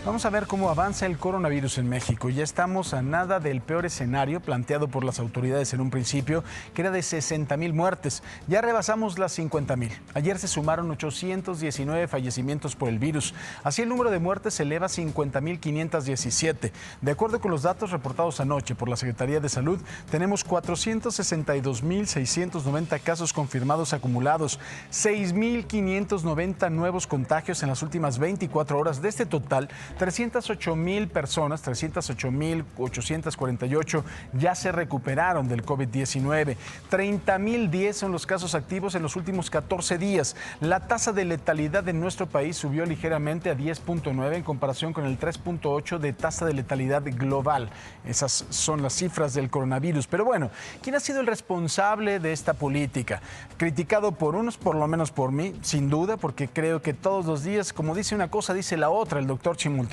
Vamos a ver cómo avanza el coronavirus en México. Ya estamos a nada del peor escenario planteado por las autoridades en un principio, que era de 60,000 muertes. Ya rebasamos las 50,000. Ayer se sumaron 819 fallecimientos por el virus. Así el número de muertes se eleva a 50,517. De acuerdo con los datos reportados anoche por la Secretaría de Salud, tenemos 462,690 casos confirmados acumulados, 6,590 nuevos contagios en las últimas 24 horas. De este total, 308,000 personas, 308,848 ya se recuperaron del COVID-19. 30,010 son los casos activos en los últimos 14 días. La tasa de letalidad en nuestro país subió ligeramente a 10,9 en comparación con el 3,8 de tasa de letalidad global. Esas son las cifras del coronavirus. Pero bueno, ¿quién ha sido el responsable de esta política? Criticado por unos, por lo menos por mí, sin duda, porque creo que todos los días, como dice una cosa, dice la otra el doctor Chimoltrufio.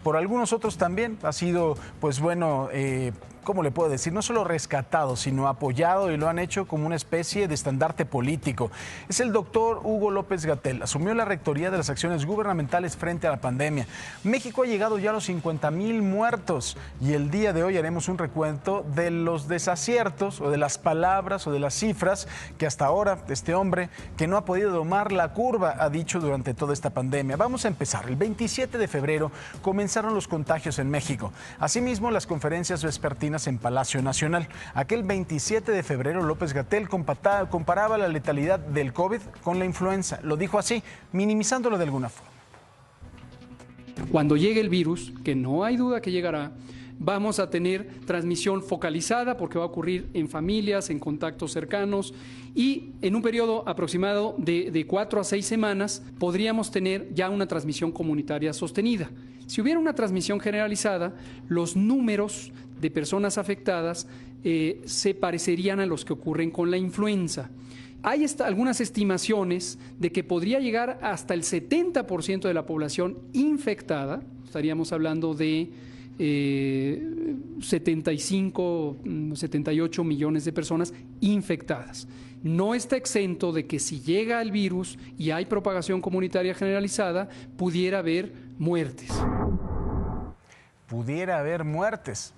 Por algunos otros también ha sido, pues bueno, ¿cómo le puedo decir? No solo rescatado, sino apoyado, y lo han hecho como una especie de estandarte político. Es el doctor Hugo López-Gatell. Asumió la rectoría de las acciones gubernamentales frente a la pandemia. México ha llegado ya a los 50,000 muertos y el día de hoy haremos un recuento de los desaciertos o de las palabras o de las cifras que hasta ahora este hombre, que no ha podido domar la curva, ha dicho durante toda esta pandemia. Vamos a empezar. El 27 de febrero comenzaron los contagios en México. Asimismo, las conferencias vespertinas en Palacio Nacional. Aquel 27 de febrero, López-Gatell comparaba la letalidad del COVID con la influenza. Lo dijo así, minimizándolo de alguna forma. Cuando llegue el virus, que no hay duda que llegará, vamos a tener transmisión focalizada porque va a ocurrir en familias, en contactos cercanos, y en un periodo aproximado de 4 a 6 semanas podríamos tener ya una transmisión comunitaria sostenida. Si hubiera una transmisión generalizada, los números de personas afectadas se parecerían a los que ocurren con la influenza. Hay algunas estimaciones de que podría llegar hasta el 70% de la población infectada. Estaríamos hablando de 75, 78 millones de personas infectadas. No está exento de que si llega el virus y hay propagación comunitaria generalizada, pudiera haber muertes. Pudiera haber muertes.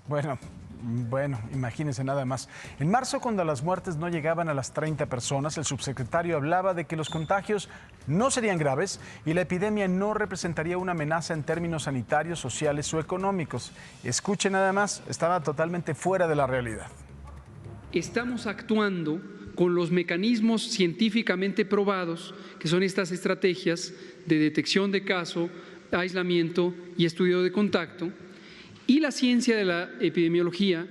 Bueno, imagínense nada más. En marzo, cuando las muertes no llegaban a las 30 personas, el subsecretario hablaba de que los contagios no serían graves y la epidemia no representaría una amenaza en términos sanitarios, sociales o económicos. Escuche nada más, estaba totalmente fuera de la realidad. Estamos actuando con los mecanismos científicamente probados, que son estas estrategias de detección de caso, aislamiento y estudio de contacto. Y la ciencia de la epidemiología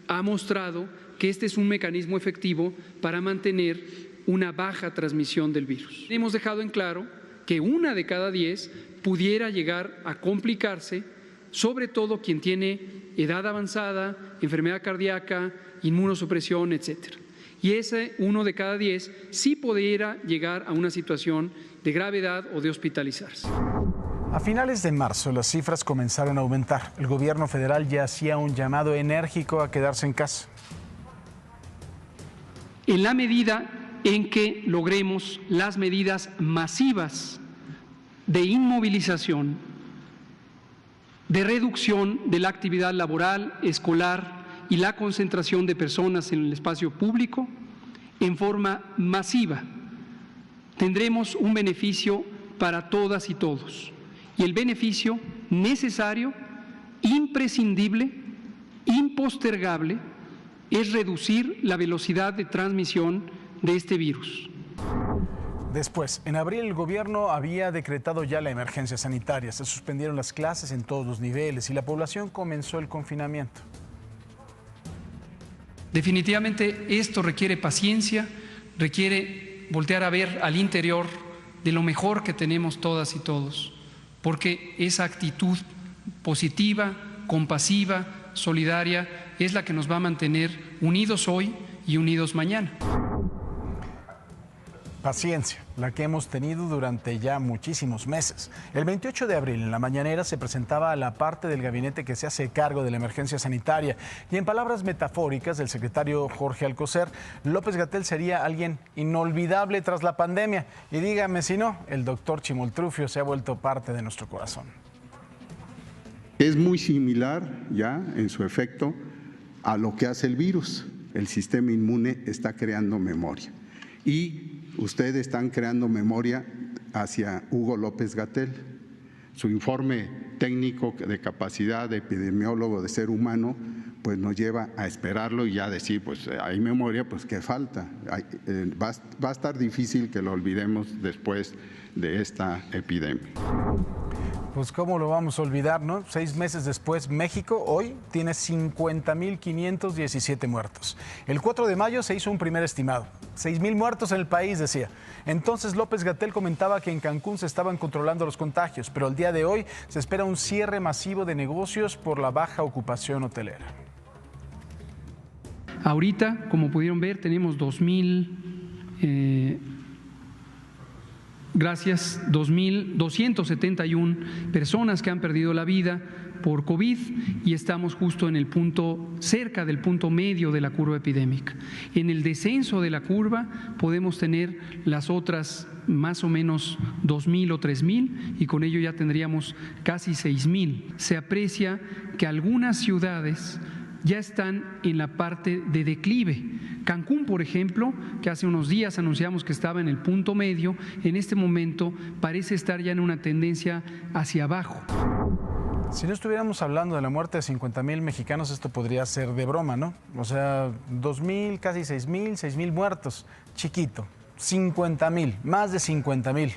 ha mostrado que este es un mecanismo efectivo para mantener una baja transmisión del virus. Hemos dejado en claro que 1 de cada 10 pudiera llegar a complicarse, sobre todo quien tiene edad avanzada, enfermedad cardíaca, inmunosupresión, etc. Y ese 1 de cada 10 sí pudiera llegar a una situación de gravedad o de hospitalizarse. A finales de marzo, las cifras comenzaron a aumentar. El gobierno federal ya hacía un llamado enérgico a quedarse en casa. En la medida en que logremos las medidas masivas de inmovilización, de reducción de la actividad laboral, escolar y la concentración de personas en el espacio público, en forma masiva, tendremos un beneficio para todas y todos. Y el beneficio necesario, imprescindible, impostergable, es reducir la velocidad de transmisión de este virus. Después, en abril, el gobierno había decretado ya la emergencia sanitaria. Se suspendieron las clases en todos los niveles y la población comenzó el confinamiento. Definitivamente esto requiere paciencia, requiere voltear a ver al interior de lo mejor que tenemos todas y todos, porque esa actitud positiva, compasiva, solidaria, es la que nos va a mantener unidos hoy y unidos mañana. Paciencia, la que hemos tenido durante ya muchísimos meses. El 28 de abril, en la mañanera, se presentaba a la parte del gabinete que se hace cargo de la emergencia sanitaria. Y en palabras metafóricas del secretario Jorge Alcocer, López-Gatell sería alguien inolvidable tras la pandemia. Y dígame si no, el doctor Chimoltrufio se ha vuelto parte de nuestro corazón. Es muy similar ya en su efecto a lo que hace el virus. El sistema inmune está creando memoria y ustedes están creando memoria hacia Hugo López-Gatell. Su informe técnico de capacidad de epidemiólogo de ser humano pues nos lleva a esperarlo y ya decir, pues hay memoria, pues ¿qué falta? Va a estar difícil que lo olvidemos después de esta epidemia. Pues cómo lo vamos a olvidar, ¿no? 6 meses después, México hoy tiene 50.517 muertos. El 4 de mayo se hizo un primer estimado, 6.000 muertos en el país, decía. Entonces López-Gatell comentaba que en Cancún se estaban controlando los contagios, pero el día de hoy se espera un cierre masivo de negocios por la baja ocupación hotelera. Ahorita, como pudieron ver, tenemos 2.271 personas que han perdido la vida por COVID y estamos justo en el punto, cerca del punto medio de la curva epidémica. En el descenso de la curva podemos tener las otras más o menos 2.000 o 3.000 y con ello ya tendríamos casi 6.000. Se aprecia que algunas ciudades ya están en la parte de declive. Cancún, por ejemplo, que hace unos días anunciamos que estaba en el punto medio, en este momento parece estar ya en una tendencia hacia abajo. Si no estuviéramos hablando de la muerte de 50.000 mexicanos, esto podría ser de broma, ¿no? O sea, 2.000, casi 6.000 muertos, chiquito. 50.000, más de 50.000.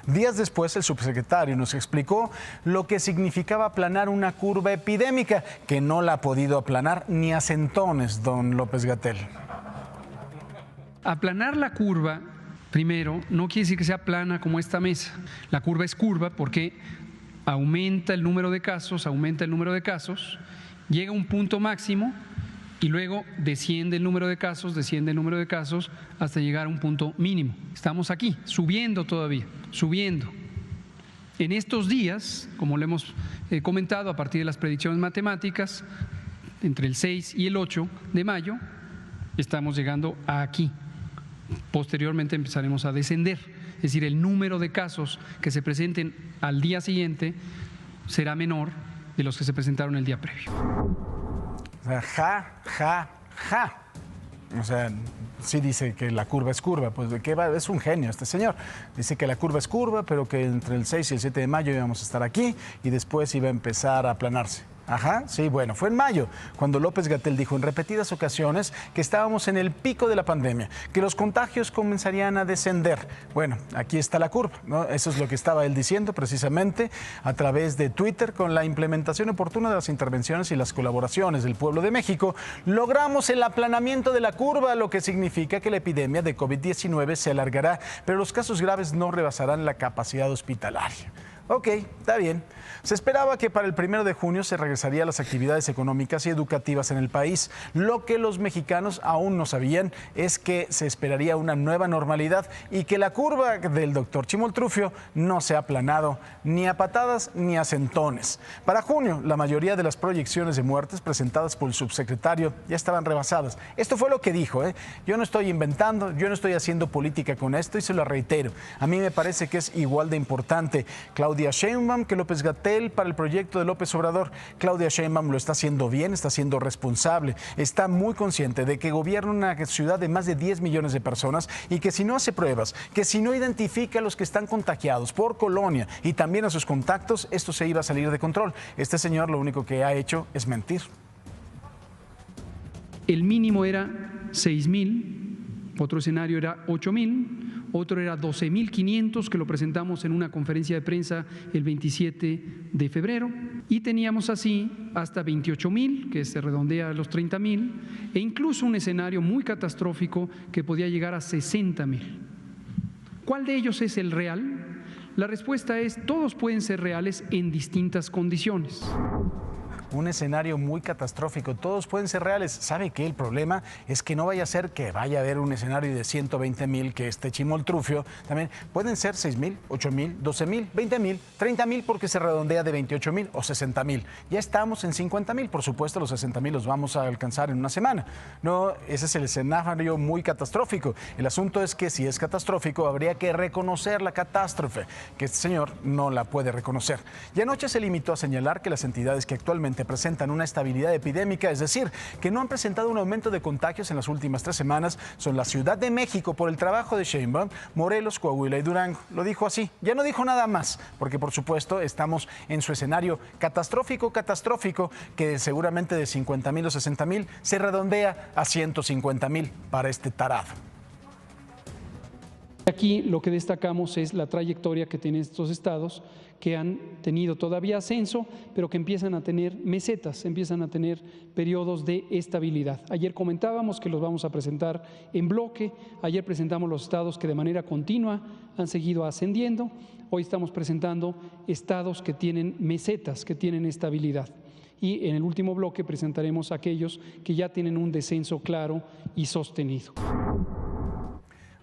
Días después, el subsecretario nos explicó lo que significaba aplanar una curva epidémica, que no la ha podido aplanar ni a centones, don López-Gatell. Aplanar la curva, primero, no quiere decir que sea plana como esta mesa. La curva es curva porque aumenta el número de casos, llega a un punto máximo y luego desciende el número de casos, hasta llegar a un punto mínimo. Estamos aquí, subiendo todavía, subiendo. En estos días, como lo hemos comentado a partir de las predicciones matemáticas, entre el 6 y el 8 de mayo, estamos llegando a aquí. Posteriormente empezaremos a descender, es decir, el número de casos que se presenten al día siguiente será menor de los que se presentaron el día previo. O sea, sí dice que la curva es curva, pues ¿de qué va? Es un genio este señor. Dice que la curva es curva, pero que entre el 6 y el 7 de mayo íbamos a estar aquí y después iba a empezar a aplanarse. Sí, bueno, fue en mayo cuando López-Gatell dijo en repetidas ocasiones que estábamos en el pico de la pandemia, que los contagios comenzarían a descender. Bueno, aquí está la curva, ¿no? Eso es lo que estaba él diciendo precisamente a través de Twitter. Con la implementación oportuna de las intervenciones y las colaboraciones del pueblo de México, logramos el aplanamiento de la curva, lo que significa que la epidemia de COVID-19 se alargará, pero los casos graves no rebasarán la capacidad hospitalaria. Ok, está bien. Se esperaba que para el 1 de junio se regresaría a las actividades económicas y educativas en el país. Lo que los mexicanos aún no sabían es que se esperaría una nueva normalidad y que la curva del doctor Chimoltrufio no se ha aplanado ni a patadas ni a centones. Para junio, la mayoría de las proyecciones de muertes presentadas por el subsecretario ya estaban rebasadas. Esto fue lo que dijo, ¿eh? Yo no estoy inventando, yo no estoy haciendo política con esto y se lo reitero. A mí me parece que es igual de importante Claudia Sheinbaum que López-Gatell para el proyecto de López Obrador. Claudia Sheinbaum lo está haciendo bien, está siendo responsable, está muy consciente de que gobierna una ciudad de más de 10 millones de personas y que si no hace pruebas, que si no identifica a los que están contagiados por colonia y también a sus contactos, esto se iba a salir de control. Este señor lo único que ha hecho es mentir. El mínimo era 6.000, otro escenario era 8.000. Otro era 12.500, que lo presentamos en una conferencia de prensa el 27 de febrero. Y teníamos así hasta 28.000, que se redondea a los 30.000, e incluso un escenario muy catastrófico que podía llegar a 60.000. ¿Cuál de ellos es el real? La respuesta es: todos pueden ser reales en distintas condiciones. un escenario muy catastrófico. Todos pueden ser reales. ¿Sabe qué? El problema es que no vaya a ser que vaya a haber un escenario de 120,000, que este chimoltrufio también. Pueden ser 6,000, 8,000, 12,000, 20,000, 30,000, porque se redondea de 28,000 o 60,000. Ya estamos en 50,000. Por supuesto, los 60,000 los vamos a alcanzar en una semana. No, ese es el escenario muy catastrófico. El asunto es que si es catastrófico, habría que reconocer la catástrofe, que este señor no la puede reconocer. Y anoche se limitó a señalar que las entidades que actualmente presentan una estabilidad epidémica, es decir, que no han presentado un aumento de contagios en las últimas 3 semanas, son la Ciudad de México por el trabajo de Sheinbaum, Morelos, Coahuila y Durango. Lo dijo así, ya no dijo nada más, porque por supuesto estamos en su escenario catastrófico, que seguramente de 50,000 o 60,000 se redondea a 150,000 para este tarado. Aquí lo que destacamos es la trayectoria que tienen estos estados, que han tenido todavía ascenso, pero que empiezan a tener mesetas, empiezan a tener periodos de estabilidad. Ayer comentábamos que los vamos a presentar en bloque, ayer presentamos los estados que de manera continua han seguido ascendiendo, hoy estamos presentando estados que tienen mesetas, que tienen estabilidad. Y en el último bloque presentaremos aquellos que ya tienen un descenso claro y sostenido.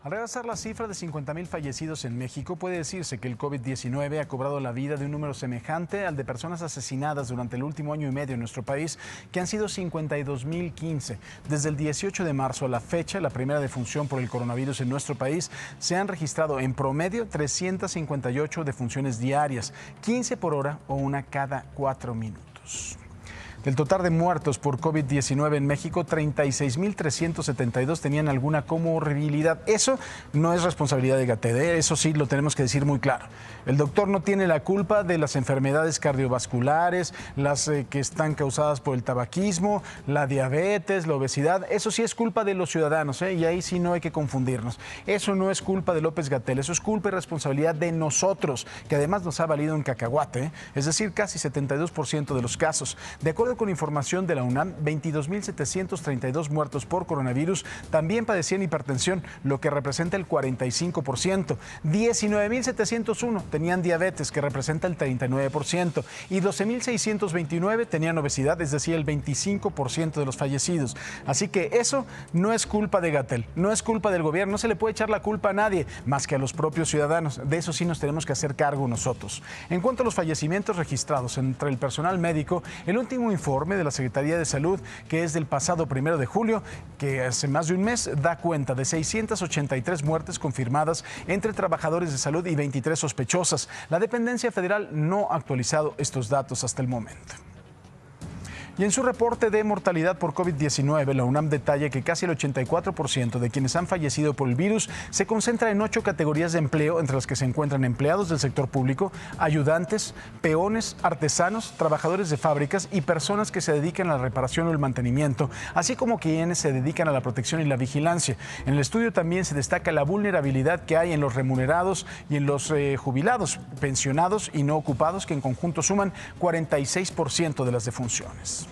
Al rebasar la cifra de 50,000 fallecidos en México, puede decirse que el COVID-19 ha cobrado la vida de un número semejante al de personas asesinadas durante el último año y medio en nuestro país, que han sido 52,015. Desde el 18 de marzo a la fecha, la primera defunción por el coronavirus en nuestro país, se han registrado en promedio 358 defunciones diarias, 15 por hora o una cada 4 minutos. Del total de muertos por COVID-19 en México, 36,372 tenían alguna comorbilidad. Eso no es responsabilidad de Gatell, eso sí lo tenemos que decir muy claro. El doctor no tiene la culpa de las enfermedades cardiovasculares, las que están causadas por el tabaquismo, la diabetes, la obesidad. Eso sí es culpa de los ciudadanos, y ahí sí no hay que confundirnos. Eso no es culpa de López-Gatell, eso es culpa y responsabilidad de nosotros, que además nos ha valido un cacahuate, es decir, casi 72% de los casos. De acuerdo con información de la UNAM, 22,732 muertos por coronavirus también padecían hipertensión, lo que representa el 45%. 19,701 tenían diabetes, que representa el 39%. Y 12,629 tenían obesidad, es decir, el 25% de los fallecidos. Así que eso no es culpa de Gatell, no es culpa del gobierno, no se le puede echar la culpa a nadie, más que a los propios ciudadanos. De eso sí nos tenemos que hacer cargo nosotros. En cuanto a los fallecimientos registrados entre el personal médico, el último informe de la Secretaría de Salud, que es del pasado 1 de julio, que hace más de un mes, da cuenta de 683 muertes confirmadas entre trabajadores de salud y 23 sospechosas. La dependencia federal no ha actualizado estos datos hasta el momento. Y en su reporte de mortalidad por COVID-19, la UNAM detalla que casi el 84% de quienes han fallecido por el virus se concentra en 8 categorías de empleo, entre las que se encuentran empleados del sector público, ayudantes, peones, artesanos, trabajadores de fábricas y personas que se dedican a la reparación o el mantenimiento, así como quienes se dedican a la protección y la vigilancia. En el estudio también se destaca la vulnerabilidad que hay en los remunerados y en los jubilados, pensionados y no ocupados, que en conjunto suman 46% de las defunciones.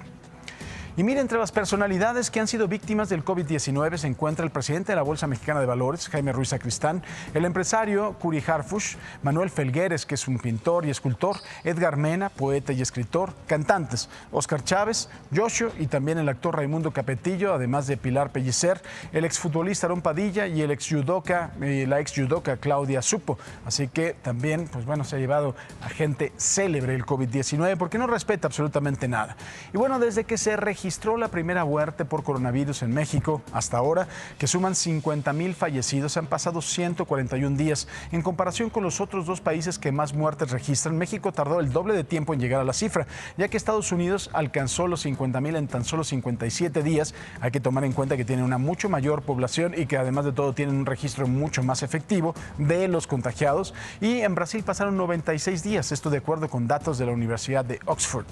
Y mire, entre las personalidades que han sido víctimas del COVID-19 se encuentra el presidente de la Bolsa Mexicana de Valores, Jaime Ruiz Sacristán, el empresario Curi Harfuch, Manuel Felgueres, que es un pintor y escultor, Edgar Mena, poeta y escritor, cantantes, Oscar Chávez, Yoshio y también el actor Raimundo Capetillo, además de Pilar Pellicer, el exfutbolista Aarón Padilla y la ex judoka Claudia Supo. Así que también, pues bueno, se ha llevado a gente célebre el COVID-19 porque no respeta absolutamente nada. Y bueno, desde que se registró la primera muerte por coronavirus en México hasta ahora, que suman 50,000 fallecidos, han pasado 141 días. En comparación con los otros 2 países que más muertes registran, México tardó el doble de tiempo en llegar a la cifra, ya que Estados Unidos alcanzó los 50,000 en tan solo 57 días. Hay que tomar en cuenta que tiene una mucho mayor población y que además de todo tienen un registro mucho más efectivo de los contagiados. Y en Brasil pasaron 96 días, esto de acuerdo con datos de la Universidad de Oxford.